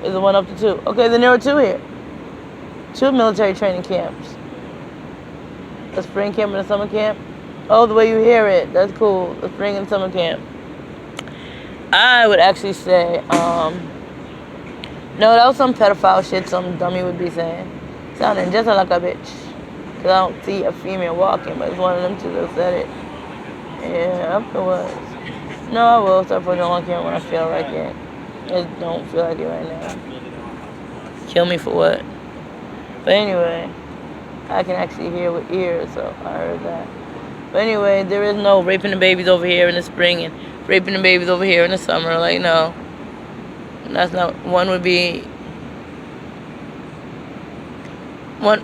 is the one up to 2. Okay, then there are 2 here. 2 military training camps. A spring camp and a summer camp. Oh, the way you hear it, that's cool. A spring and summer camp. I would actually say, no, that was some pedophile shit some dummy would be saying. Sounding just like a bitch. Because I don't see a female walking, but it's one of them two that said it. Yeah, afterwards. No, I will start putting it on camera when I feel like it. I don't feel like it right now. Kill me for what? But anyway, I can actually hear with ears, so I heard that. But anyway, there is no raping the babies over here in the spring and raping the babies over here in the summer. Like, no. That's not. One would be. One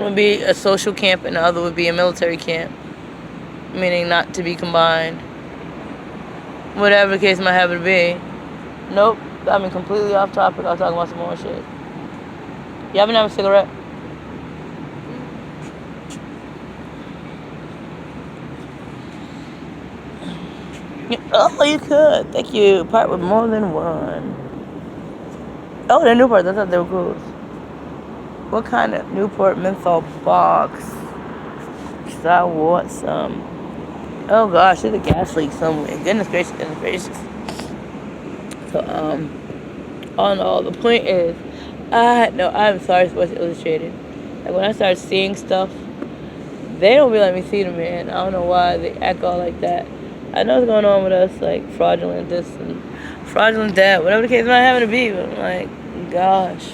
would be a social camp and the other would be a military camp. Meaning not to be combined. Whatever the case might happen to be. Nope. I mean, completely off topic. I was talking about some more shit. Y'all been having a cigarette? Oh, you could. Thank you. Part with more than one. Oh, they're Newport. I thought they were cool. What kind of Newport menthol box? Because I want some. Oh gosh, there's a gas leak somewhere. Goodness gracious, goodness gracious. So, all in all, the point is, I'm sorry, Sports Illustrated. Like, when I start seeing stuff, they don't really let me see them, man. I don't know why they act all like that. I know what's going on with us, like, fraudulent this and fraudulent that, whatever the case might happen to be, but I'm like, gosh.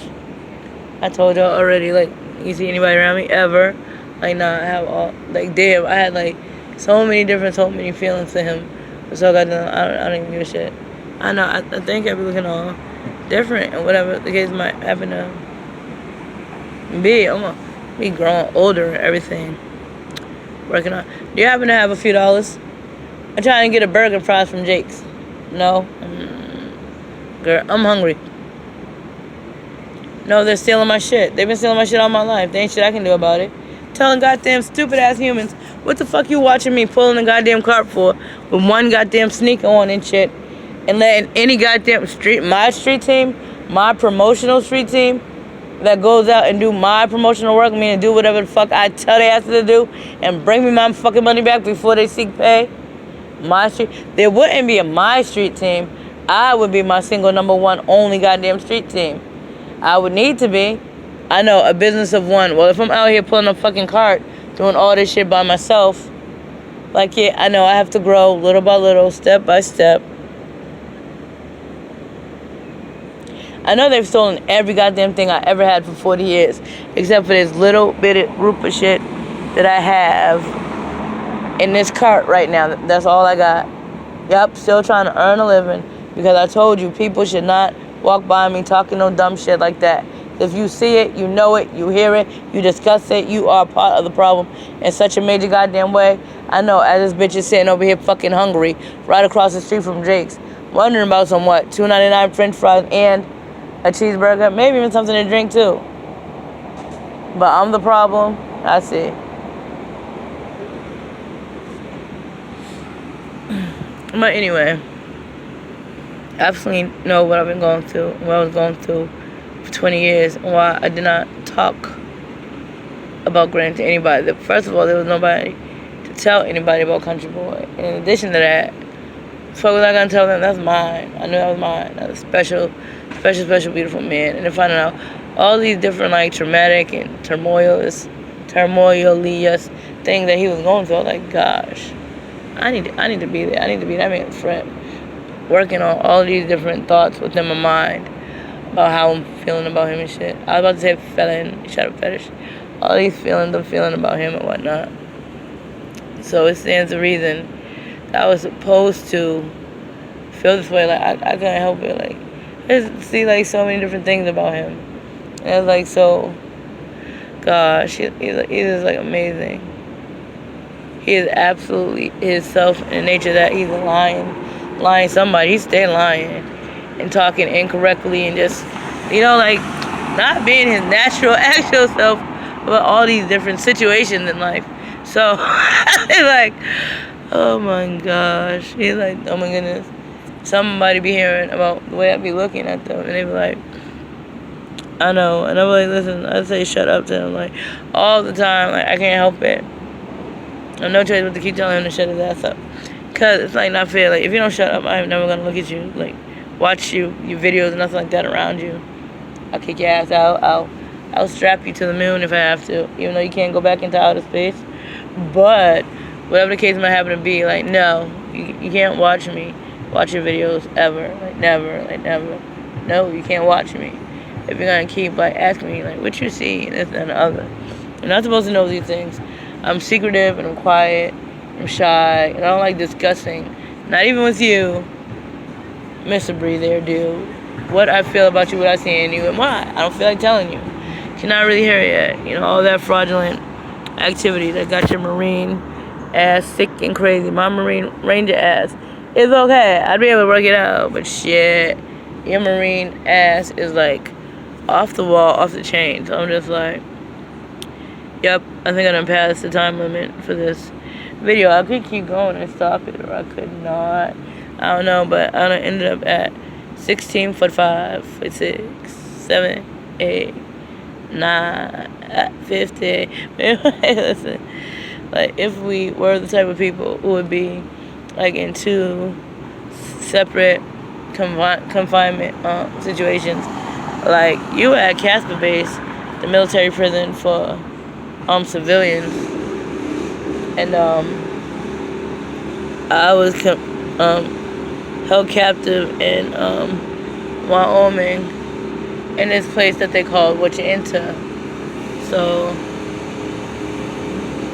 I told y'all already, like, you see anybody around me ever? Like, nah, I have all, like, damn, I had, like, so many feelings to him. So I don't even give a shit. I know, I think I be looking all different and whatever the case might happen to be. I'm gonna be growing older and everything. Working on. Do you happen to have a few dollars? I'm trying to get a burger and fries from Jake's. No? Girl, I'm hungry. No, they're stealing my shit. They've been stealing my shit all my life. There ain't shit I can do about it. Telling goddamn stupid ass humans, what the fuck you watching me pulling a goddamn cart for with one goddamn sneaker on and shit, and letting any goddamn my street team, my promotional street team that goes out and do my promotional work, meaning do whatever the fuck I tell they ass to do and bring me my fucking money back before they seek pay. My street, there wouldn't be a my street team. I would be my single number one only goddamn street team. I would need to be. I know, a business of one. Well, if I'm out here pulling a fucking cart, doing all this shit by myself, like, yeah, I know I have to grow little by little, step by step. I know they've stolen every goddamn thing I ever had for 40 years, except for this little bit of Rupert shit that I have in this cart right now. That's all I got. Yup, still trying to earn a living, because I told you, people should not walk by me talking no dumb shit like that. If you see it, you know it, you hear it, you discuss it, you are part of the problem in such a major goddamn way. I know, as this bitch is sitting over here fucking hungry, right across the street from Jake's, wondering about some what, $2.99 French fries and a cheeseburger, maybe even something to drink too. But I'm the problem. I see. But anyway, I absolutely know what I've been going through, what I was going through for 20 years, and why I did not talk about Grant to anybody. First of all, there was nobody to tell anybody about Country Boy. In addition to that, so was I gonna tell them that's mine? I knew that was mine. That was a special, beautiful man. And to find out all these different like traumatic and turmoilous things that he was going through, I was like, gosh, I need to be there. I need to be that man's friend. Working on all these different thoughts within my mind about how I'm feeling about him and shit. I was about to say felon, shut up, fetish. All these feelings I'm feeling about him and whatnot. So it stands to reason that I was supposed to feel this way. Like, I couldn't help it. Like, I just see, like, so many different things about him. And I was like, so, gosh, he's just, like, amazing. He is absolutely himself in the nature that he's lying somebody. He's still lying and talking incorrectly and just, like, not being his natural, actual self about all these different situations in life. So, it's like, oh my gosh. He's like, oh my goodness. somebody be hearing about the way I be looking at them, and they be like, I know, and I'm like, listen, I say shut up to them, like, all the time, like, I can't help it. I have no choice but to keep telling him to shut his ass up. Because it's, like, not fair. Like, if you don't shut up, I'm never going to look at you, like, watch your videos and nothing like that around you. I'll kick your ass out. I'll strap you to the moon if I have to, even though you can't go back into outer space. But whatever the case might happen to be, like, no, you can't watch me, watch your videos ever, like, never, like, never. No, you can't watch me. If you're gonna keep, like, asking me, like, what you see, and this and the other. You're not supposed to know these things. I'm secretive, and I'm quiet, I'm shy, and I don't like discussing, not even with you, Mr. Bree there, dude, what I feel about you, what I see in you, and why. I don't feel like telling you. You're not really here yet. You know, all that fraudulent activity that got your Marine ass sick and crazy. My Marine Ranger ass is okay. I'd be able to work it out, but shit, your Marine ass is, like, off the wall, off the chain. So I'm just like, yep, I think I done passed the time limit for this video. I could keep going and stop it, or I could not. I don't know, but I done ended up at 16 foot 5, foot 6, 7, 8, 9, 50. Listen, like, if we were the type of people who would be, like, in 2 separate confinement situations, like, you were at Casper Base, the military prison for civilians, and I was held captive in Wyoming, in this place that they call Wachita. So,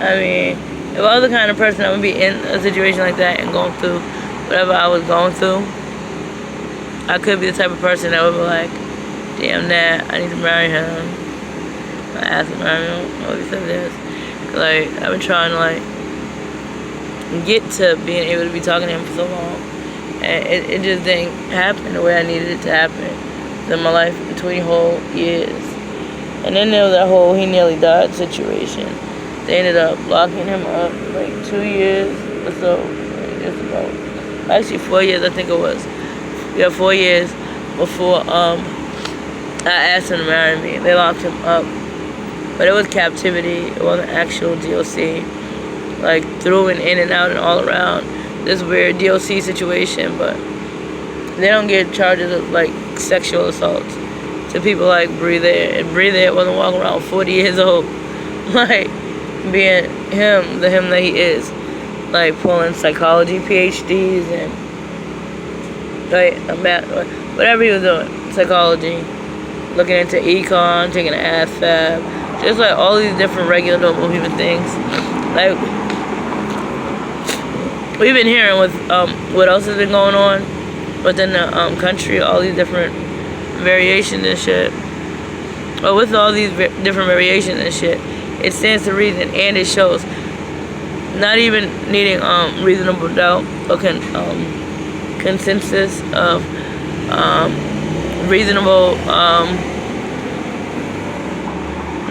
I mean, if I was the kind of person that would be in a situation like that and going through whatever I was going through, I could be the type of person that would be like, damn that, I need to marry him. I asked him to marry him. Oh, he said this. Like, I've been trying to, like, get to being able to be talking to him for so long. And it just didn't happen the way I needed it to happen in my life for 20 whole years. And then there was that whole he nearly died situation. They ended up locking him up, like, 2 years or so. Just about. Actually, 4 years, I think it was. Yeah, 4 years before I asked him to marry me. They locked him up. But it was captivity. It wasn't actual DOC. Like, through and in and out and all around. This weird DOC situation. But they don't get charges of, like, sexual assaults to people like Bree there. And Bree there wasn't walking around 40 years old. Like, being him, the him that he is. Like, pulling psychology PhDs and, like, whatever he was doing. Psychology. Looking into econ, taking an ASVAB. Just, like, all these different regular normal human things. Like, we've been hearing with what else has been going on within the country, all these different variations and shit. But with all these different variations and shit, it stands to reason, and it shows not even needing reasonable doubt or consensus of reasonable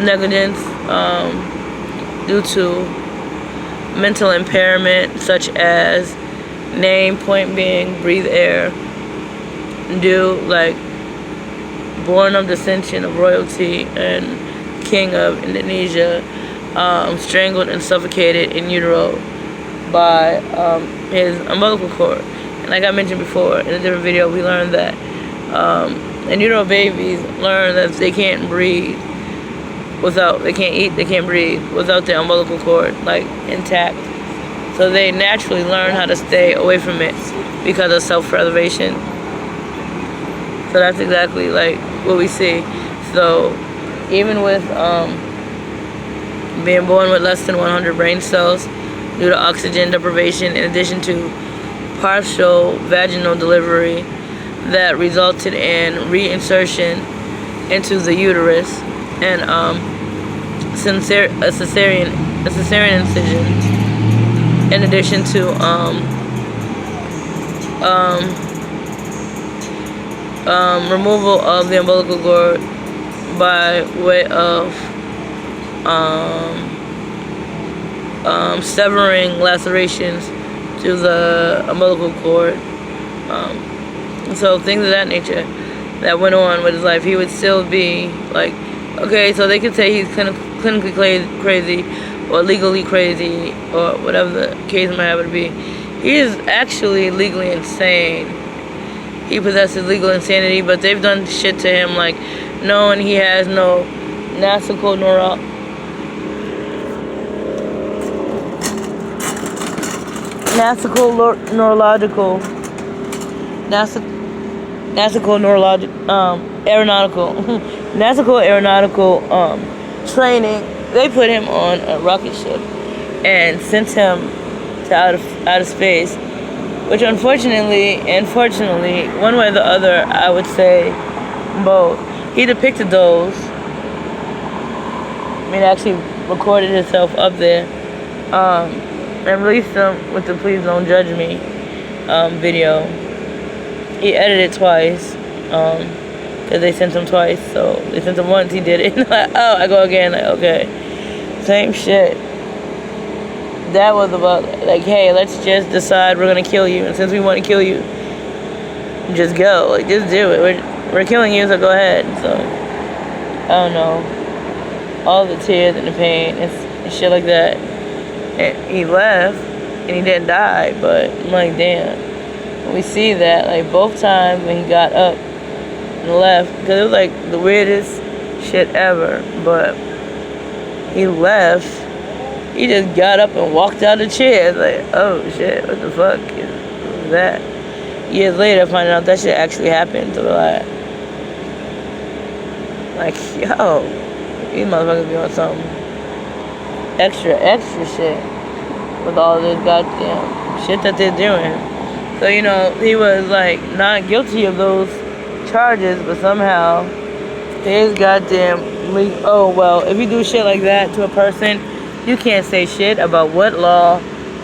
negligence due to mental impairment, such as name, point being, breathe air, due, like, born of descension of royalty and king of Indonesia, strangled and suffocated in utero by his umbilical cord. And like I mentioned before in a different video, we learned that in utero babies learn that they can't breathe without, they can't eat, they can't breathe without their umbilical cord, like, intact. So they naturally learn how to stay away from it because of self-preservation. So that's exactly, like, what we see. So even with being born with less than 100 brain cells due to oxygen deprivation, in addition to partial vaginal delivery that resulted in reinsertion into the uterus and a cesarean incision, in addition to removal of the umbilical cord by way of severing lacerations to the umbilical cord, So things of that nature that went on with his life, he would still be like, okay, so they could say he's clinically crazy or legally crazy or whatever the case might happen to be. He is actually legally insane. He possesses legal insanity, but they've done shit to him like knowing he has no neurological aeronautical training. They put him on a rocket ship and sent him to outer space, which unfortunately and fortunately, one way or the other, I would say both. He depicted those. I mean, actually recorded himself up there and released them with the "Please Don't Judge Me" video. He edited it twice because they sent him twice. So they sent him once, he did it. Like, oh, I go again. Like, okay, same shit. That was about like, hey, let's just decide we're gonna kill you, and since we want to kill you, just go. Like, just do it. We're killing you, so go ahead. So I don't know. All the tears and the pain and shit like that. And he left, and he didn't die, but I'm like, damn. When we see that, like, both times when he got up and left, because it was like the weirdest shit ever, but he left, he just got up and walked out of the chair. It's like, oh shit, what the fuck is that? Years later, finding out that shit actually happened, so like, yo, these motherfuckers be on some extra shit with all this goddamn shit that they're doing. So, you know, he was like not guilty of those charges, but somehow his goddamn oh well, if you do shit like that to a person, you can't say shit about what law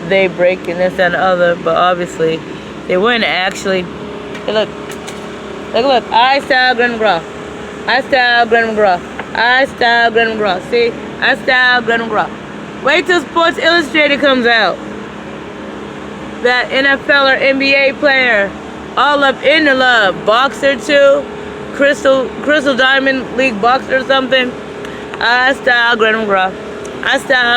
they break and this and the other, but obviously they wouldn't actually. Hey, look, I style Glenn McGraw. I style Glenn McGraw. I style Glenn McGraw. See? I style Glenn McGraw. Wait till Sports Illustrated comes out. That NFL or NBA player, all up in the love. Boxer too. Crystal Diamond League boxer or something. I style Glenn McGraw. I style